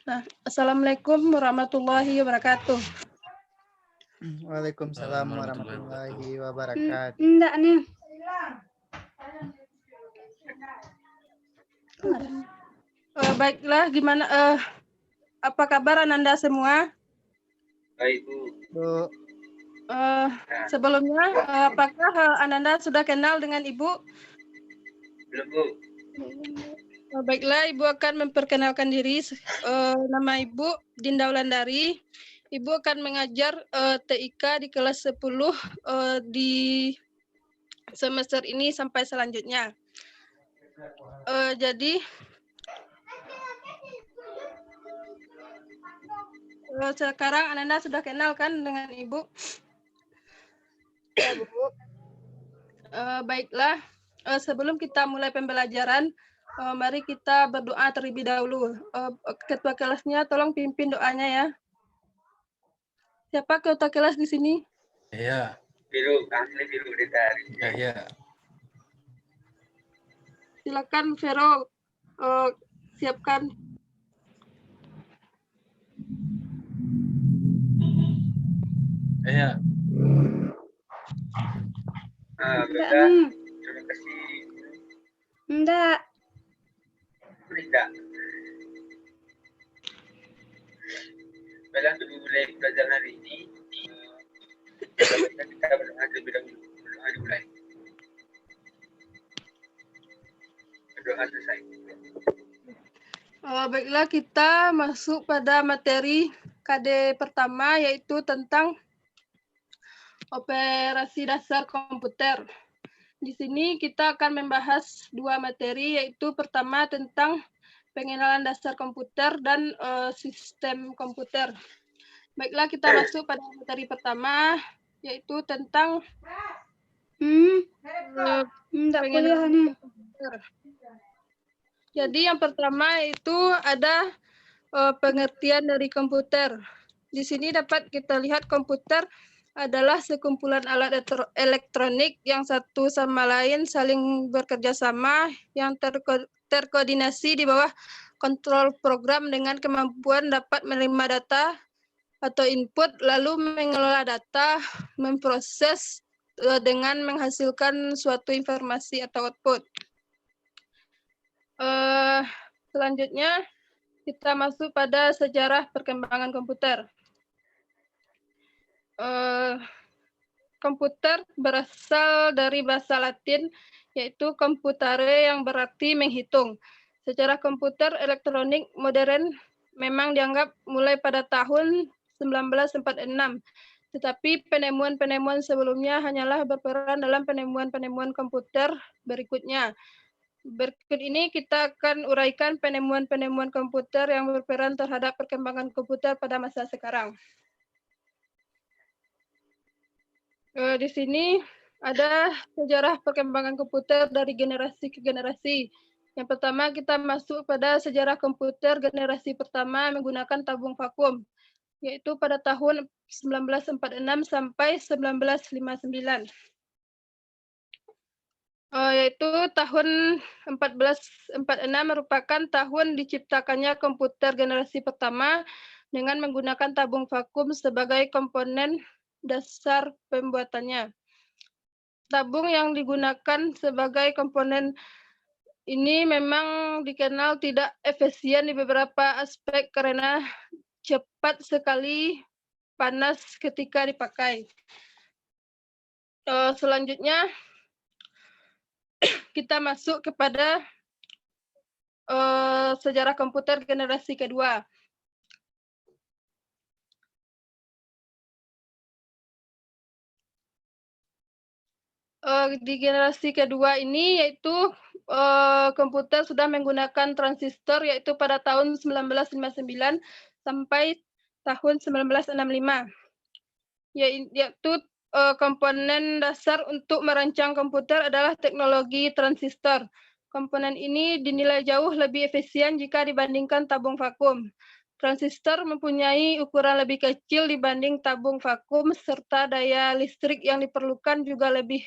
Nah, Assalamualaikum warahmatullahi wabarakatuh. Waalaikumsalam warahmatullahi wabarakatuh. Enggak nih. Baiklah, gimana? Apa kabar Ananda semua? Baik, Bu. Sebelumnya, apakah Ananda sudah kenal dengan Ibu? Belum, Bu. Baiklah, Ibu akan memperkenalkan diri. Nama Ibu Dinda Wulandari. Ibu akan mengajar TIK di kelas 10 di semester ini sampai selanjutnya. Jadi, sekarang Ananda sudah kenal kan dengan Ibu? Ya, Bu. Baiklah, sebelum kita mulai pembelajaran, mari kita berdoa terlebih dahulu. Ketua kelasnya tolong pimpin doanya ya. Siapa ketua kelas di sini? Iya. Biru, asli Biru dari. Iya. Silakan Vero, siapkan. Iya. Enggak. Terima kasih. Enggak. Tidak. Baiklah, untuk mulai pelajaran hari ini, kita berdoa terlebih dahulu. Berdoa dimulai. Berdoa selesai. Baiklah, kita masuk pada materi KD pertama, yaitu tentang operasi dasar komputer. Di sini kita akan membahas dua materi, yaitu pertama tentang pengenalan dasar komputer dan sistem komputer. Baiklah, kita masuk pada materi pertama, yaitu tentang pengenalan komputer. Jadi yang pertama itu ada pengertian dari komputer. Di sini dapat kita lihat komputer adalah sekumpulan alat elektronik yang satu sama lain saling bekerja sama, yang terkoordinasi di bawah kontrol program dengan kemampuan dapat menerima data atau input, lalu mengelola data, memproses dengan menghasilkan suatu informasi atau output. Selanjutnya kita masuk pada sejarah perkembangan komputer. Komputer berasal dari bahasa Latin, yaitu computare yang berarti menghitung. Sejarah komputer elektronik modern memang dianggap mulai pada tahun 1946, tetapi penemuan-penemuan sebelumnya hanyalah berperan dalam penemuan-penemuan komputer berikutnya. Berikut ini kita akan uraikan penemuan-penemuan komputer yang berperan terhadap perkembangan komputer pada masa sekarang. Di sini ada sejarah perkembangan komputer dari generasi ke generasi. Yang pertama kita masuk pada sejarah komputer generasi pertama menggunakan tabung vakum, yaitu pada tahun 1946 sampai 1959. Yaitu tahun 1446 merupakan tahun diciptakannya komputer generasi pertama dengan menggunakan tabung vakum sebagai komponen dasar pembuatannya. Tabung yang digunakan sebagai komponen ini memang dikenal tidak efisien di beberapa aspek karena cepat sekali panas ketika dipakai. Selanjutnya kita masuk kepada sejarah komputer generasi kedua. Di generasi kedua ini yaitu komputer sudah menggunakan transistor, yaitu pada tahun 1959 sampai tahun 1965. Yaitu komponen dasar untuk merancang komputer adalah teknologi transistor. Komponen ini dinilai jauh lebih efisien jika dibandingkan tabung vakum. Transistor mempunyai ukuran lebih kecil dibanding tabung vakum, serta daya listrik yang diperlukan juga lebih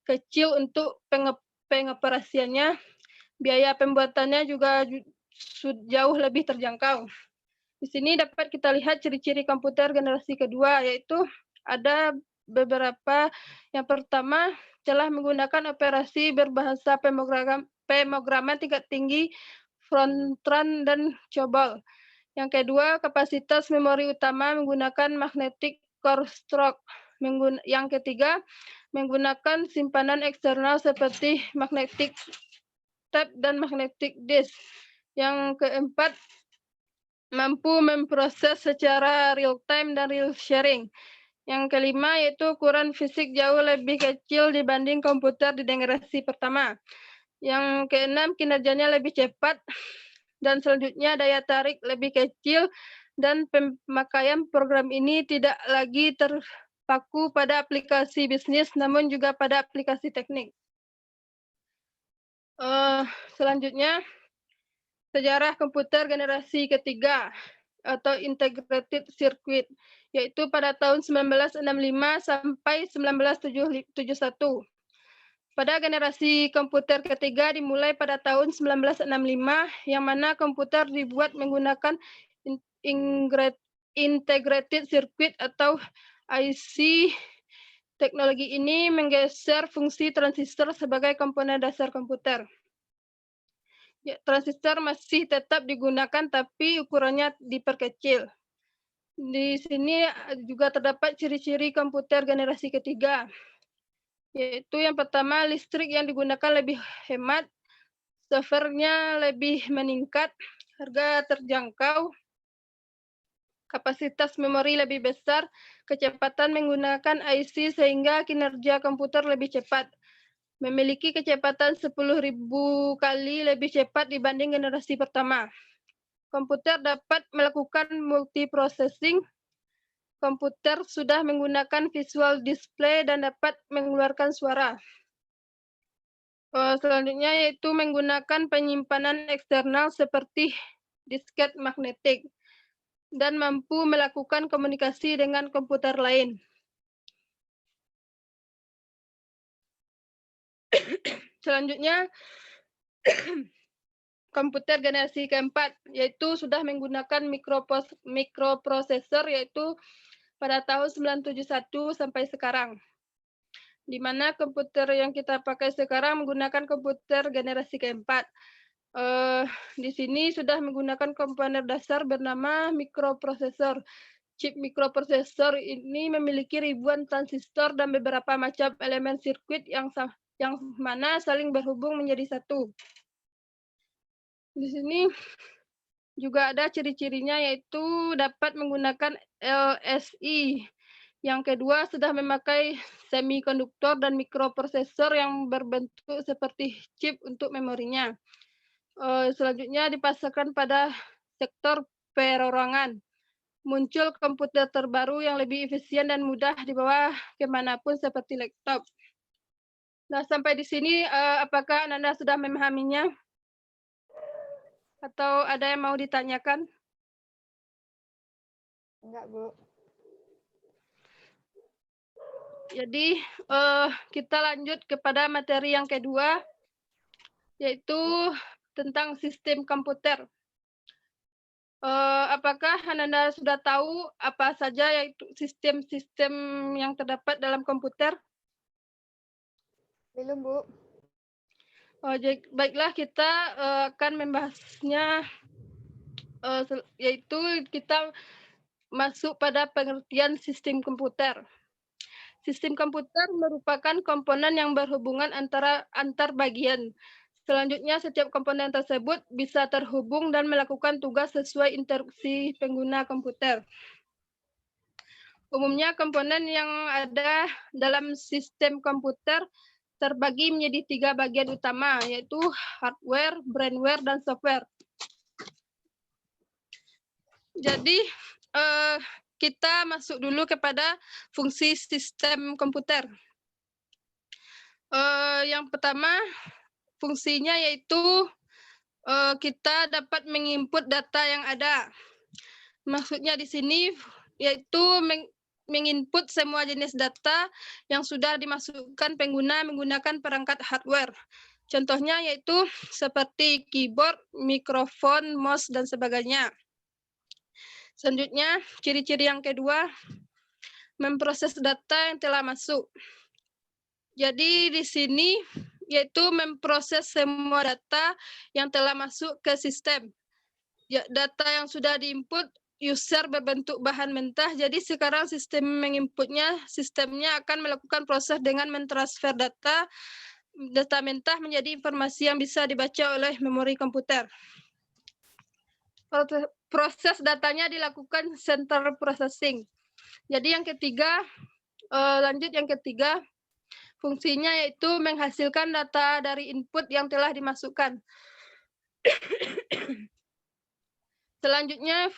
kecil untuk pengoperasiannya. Biaya pembuatannya juga jauh lebih terjangkau. Di sini dapat kita lihat ciri-ciri komputer generasi kedua, yaitu ada beberapa. Yang pertama, telah menggunakan operasi berbahasa pemrograman tingkat tinggi, Fortran dan COBOL. Yang kedua, kapasitas memori utama menggunakan magnetic core stroke. Yang ketiga, menggunakan simpanan eksternal seperti magnetic tape dan magnetic disk. Yang keempat, mampu memproses secara real time dan real sharing. Yang kelima yaitu ukuran fisik jauh lebih kecil dibanding komputer di generasi pertama. Yang keenam, kinerjanya lebih cepat. Dan selanjutnya daya tarik lebih kecil dan pemakaian program ini tidak lagi terpaku pada aplikasi bisnis namun juga pada aplikasi teknik. Selanjutnya, sejarah komputer generasi ketiga atau integrated circuit, yaitu pada tahun 1965 sampai 1971. Pada generasi komputer ketiga dimulai pada tahun 1965, yang mana komputer dibuat menggunakan integrated circuit atau IC. Teknologi ini menggeser fungsi transistor sebagai komponen dasar komputer. Ya, transistor masih tetap digunakan, tapi ukurannya diperkecil. Di sini juga terdapat ciri-ciri komputer generasi ketiga, yaitu yang pertama, listrik yang digunakan lebih hemat, servernya lebih meningkat, harga terjangkau, kapasitas memori lebih besar, kecepatan menggunakan IC sehingga kinerja komputer lebih cepat, memiliki kecepatan 10.000 kali lebih cepat dibanding generasi pertama. Komputer dapat melakukan multiprocessing. Komputer sudah menggunakan visual display dan dapat mengeluarkan suara. Selanjutnya yaitu menggunakan penyimpanan eksternal seperti disket magnetik dan mampu melakukan komunikasi dengan komputer lain. Selanjutnya, komputer generasi keempat, yaitu sudah menggunakan mikroprosesor, yaitu pada tahun 1971 sampai sekarang. Di mana komputer yang kita pakai sekarang menggunakan komputer generasi keempat. Di sini sudah menggunakan komponen dasar bernama mikroprosesor. Chip mikroprosesor ini memiliki ribuan transistor dan beberapa macam elemen sirkuit yang mana saling berhubung menjadi satu. Di sini juga ada ciri-cirinya, yaitu dapat menggunakan LSI. Yang kedua, sudah memakai semikonduktor dan mikroprosesor yang berbentuk seperti chip untuk memorinya. Selanjutnya dipasarkan pada sektor perorangan. Muncul komputer terbaru yang lebih efisien dan mudah dibawa kemanapun seperti laptop. Nah, sampai di sini apakah Anda sudah memahaminya? Atau ada yang mau ditanyakan? Enggak, Bu. Jadi kita lanjut kepada materi yang kedua, yaitu tentang sistem komputer. Apakah Anda sudah tahu apa saja yaitu sistem-sistem yang terdapat dalam komputer? Belum, Bu. Baiklah, kita akan membahasnya, yaitu kita masuk pada pengertian sistem komputer. Sistem komputer merupakan komponen yang berhubungan antar bagian. Selanjutnya, setiap komponen tersebut bisa terhubung dan melakukan tugas sesuai instruksi pengguna komputer. Umumnya, komponen yang ada dalam sistem komputer terbagi menjadi 3 bagian utama, yaitu hardware, brainware, dan software. Jadi, kita masuk dulu kepada fungsi sistem komputer. Yang pertama, fungsinya yaitu kita dapat menginput data yang ada. Maksudnya di sini yaitu menginput semua jenis data yang sudah dimasukkan pengguna menggunakan perangkat hardware. Contohnya yaitu seperti keyboard, mikrofon, mouse, dan sebagainya. Selanjutnya, ciri-ciri yang kedua, memproses data yang telah masuk. Jadi di sini yaitu memproses semua data yang telah masuk ke sistem. Data yang sudah diinput user berbentuk bahan mentah, jadi sekarang sistem menginputnya, sistemnya akan melakukan proses dengan mentransfer data mentah menjadi informasi yang bisa dibaca oleh memori komputer. Proses datanya dilakukan central processing. Jadi yang ketiga, lanjut yang ketiga, fungsinya yaitu menghasilkan data dari input yang telah dimasukkan. Selanjutnya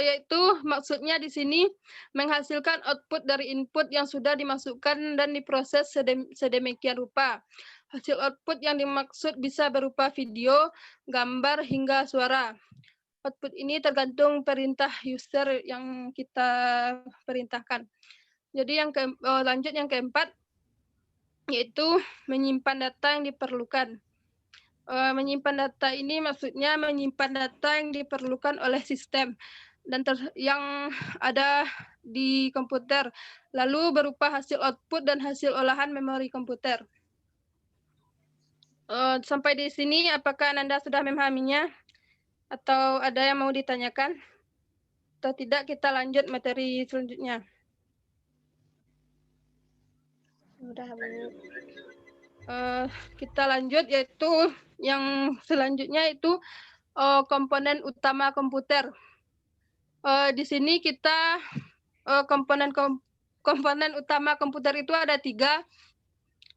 yaitu maksudnya di sini menghasilkan output dari input yang sudah dimasukkan dan diproses sedemikian rupa. Hasil output yang dimaksud bisa berupa video, gambar, hingga suara. Output ini tergantung perintah user yang kita perintahkan. Jadi lanjut yang keempat, yaitu menyimpan data yang diperlukan. Menyimpan data ini maksudnya menyimpan data yang diperlukan oleh sistem dan yang ada di komputer, lalu berupa hasil output dan hasil olahan memori komputer. Sampai di sini, apakah Ananda sudah memahaminya? Atau ada yang mau ditanyakan? Atau tidak, kita lanjut materi selanjutnya. Udah, Bu. Kita lanjut, yaitu yang selanjutnya itu komponen utama komputer. Di sini kita komponen utama komputer itu ada 3.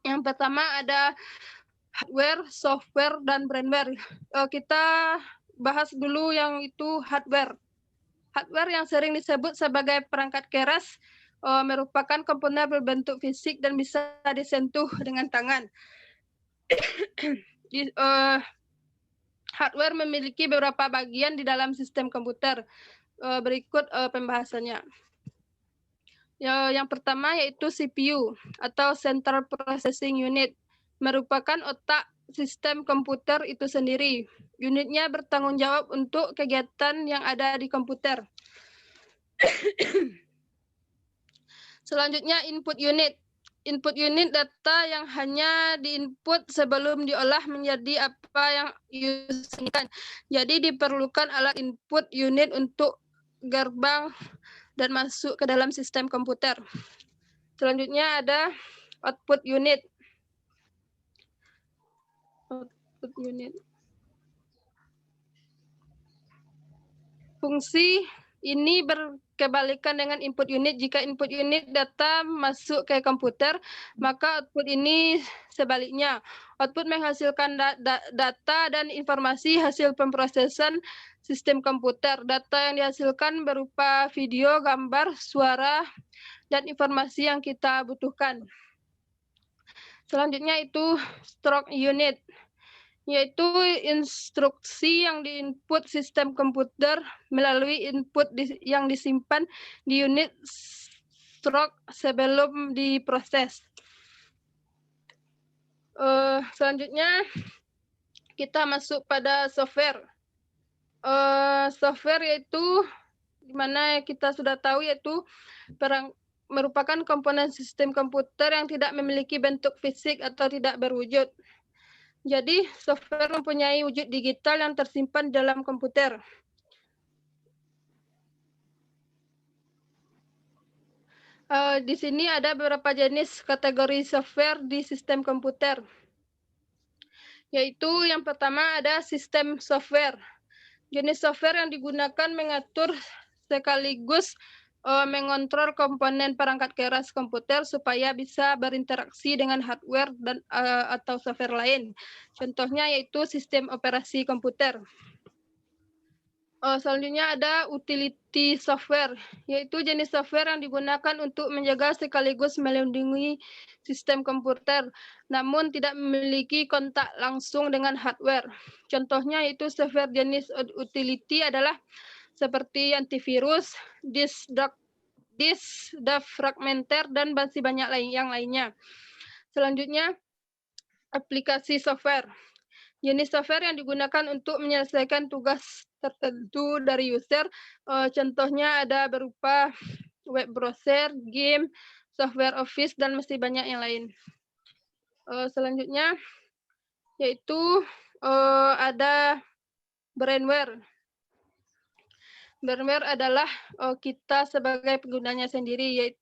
Yang pertama ada hardware, software, dan firmware. Kita bahas dulu yang itu hardware. Hardware yang sering disebut sebagai perangkat keras merupakan komponen berbentuk fisik dan bisa disentuh dengan tangan. Hardware memiliki beberapa bagian di dalam sistem komputer. Berikut pembahasannya. Yang pertama yaitu CPU atau Central Processing Unit, merupakan otak sistem komputer itu sendiri. Unitnya bertanggung jawab untuk kegiatan yang ada di komputer. Selanjutnya input unit. Input unit data yang hanya diinput sebelum diolah menjadi apa yang user inginkan. Jadi diperlukan alat input unit untuk gerbang dan masuk ke dalam sistem komputer. Selanjutnya ada output unit. Output unit. Fungsi ini berkebalikan dengan input unit. Jika input unit data masuk ke komputer, maka output ini sebaliknya. Output menghasilkan data dan informasi hasil pemrosesan sistem komputer. Data yang dihasilkan berupa video, gambar, suara, dan informasi yang kita butuhkan. Selanjutnya itu stroke unit, yaitu instruksi yang diinput sistem komputer melalui input yang disimpan di unit stroke sebelum diproses. Selanjutnya kita masuk pada software. Software yaitu dimana kita sudah tahu yaitu merupakan komponen sistem komputer yang tidak memiliki bentuk fisik atau tidak berwujud. Jadi, software mempunyai wujud digital yang tersimpan dalam komputer. Di sini ada beberapa jenis kategori software di sistem komputer. Yaitu yang pertama ada sistem software. Jenis software yang digunakan mengatur sekaligus mengontrol komponen perangkat keras komputer supaya bisa berinteraksi dengan hardware dan atau software lain. Contohnya yaitu sistem operasi komputer. Selanjutnya ada utility software, yaitu jenis software yang digunakan untuk menjaga sekaligus melindungi sistem komputer, namun tidak memiliki kontak langsung dengan hardware. Contohnya yaitu software jenis utility adalah seperti antivirus, defragmenter, dan masih banyak yang lainnya. Selanjutnya, aplikasi software. Jenis software yang digunakan untuk menyelesaikan tugas tertentu dari user, contohnya ada berupa web browser, game, software Office, dan masih banyak yang lain. Selanjutnya, yaitu ada brainware. Brainware adalah kita sebagai penggunanya sendiri, yaitu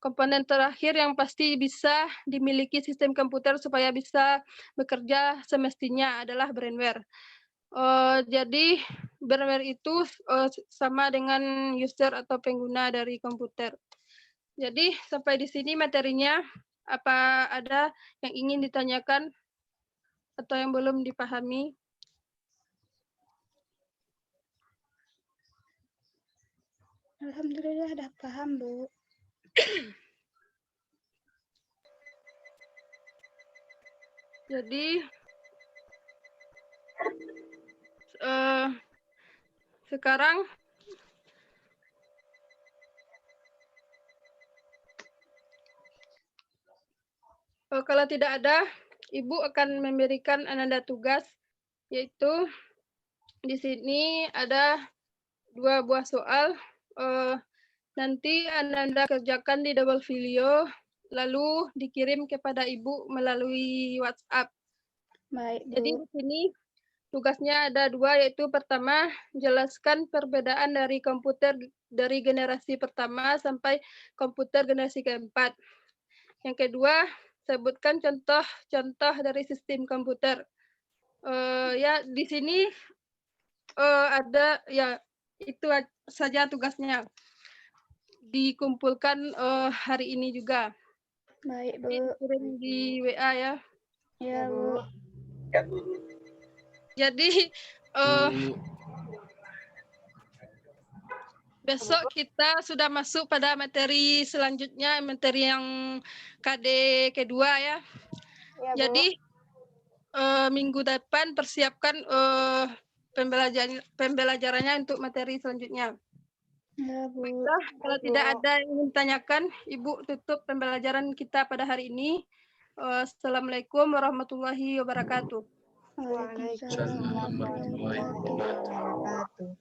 komponen terakhir yang pasti bisa dimiliki sistem komputer supaya bisa bekerja semestinya adalah brainware. Jadi brainware itu sama dengan user atau pengguna dari komputer. Jadi sampai di sini materinya. Apa ada yang ingin ditanyakan atau yang belum dipahami? Alhamdulillah udah paham, Bu. Jadi sekarang kalau tidak ada, Ibu akan memberikan Ananda tugas, yaitu di sini ada 2 buah soal. Nanti Ananda kerjakan di double video, lalu dikirim kepada Ibu melalui WhatsApp. Baik, Bu. Jadi di sini tugasnya ada 2, yaitu pertama, jelaskan perbedaan dari komputer dari generasi pertama sampai komputer generasi keempat. Yang kedua, sebutkan contoh-contoh dari sistem komputer. Ya di sini ada ya itu saja tugasnya. Dikumpulkan hari ini juga. Baik, Bu. Kirim di WA ya. Ya, Bu. Ya, Bu. Jadi besok kita sudah masuk pada materi selanjutnya, materi yang KD kedua ya. Ya, Bu. Jadi minggu depan persiapkan pembelajarannya untuk materi selanjutnya. Ya, Bu. Baiklah, kalau tidak ada yang ingin ditanyakan, Ibu tutup pembelajaran kita pada hari ini. Assalamualaikum warahmatullahi wabarakatuh. Waalaikumsalam warahmatullahi wabarakatuh.